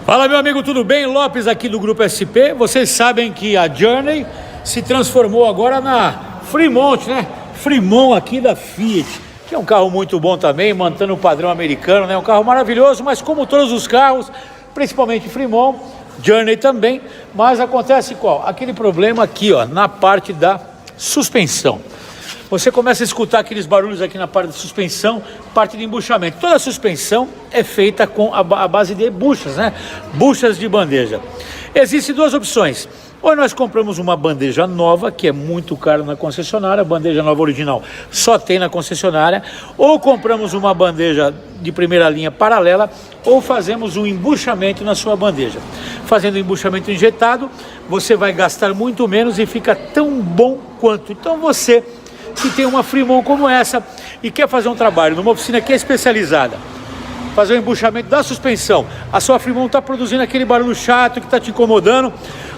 Fala, meu amigo, tudo bem? Lopes aqui do Grupo SP. Vocês sabem que a Journey se transformou agora na Fremont, né? Fremont aqui da Fiat, que é um carro muito bom também, mantendo o padrão americano, né? Um carro maravilhoso, mas como todos os carros, principalmente Fremont, Journey também, mas acontece qual? Aquele problema aqui, ó, na parte da suspensão. Você começa a escutar aqueles barulhos aqui na parte da suspensão, parte de embuchamento. Toda a suspensão é feita com a base de buchas, né? Buchas de bandeja. Existem duas opções. Ou nós compramos uma bandeja nova, que é muito caro na concessionária, a bandeja nova original só tem na concessionária, ou compramos uma bandeja de primeira linha paralela, ou fazemos um embuchamento na sua bandeja. Fazendo o embuchamento injetado, você vai gastar muito menos e fica tão bom quanto. Então você que tem uma Fremont como essa e quer fazer um trabalho numa oficina que é especializada, fazer o embuchamento da suspensão, a sua Fremont está produzindo aquele barulho chato que está te incomodando,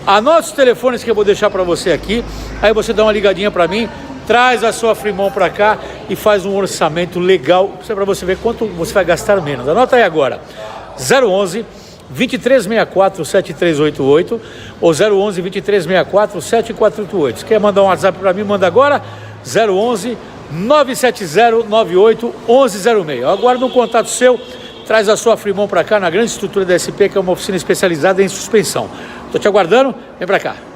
anote os telefones que eu vou deixar para você aqui, aí você dá uma ligadinha para mim, traz a sua Fremont para cá e faz um orçamento legal para você ver quanto você vai gastar menos. Anota aí agora, 011 2364 7388 ou 011 2364 7488. Se quer mandar um WhatsApp para mim, manda agora, 011 970 98 1106. Eu aguardo um contato seu, traz a sua Fremont para cá na grande estrutura da SP, que é uma oficina especializada em suspensão. Estou te aguardando, vem para cá.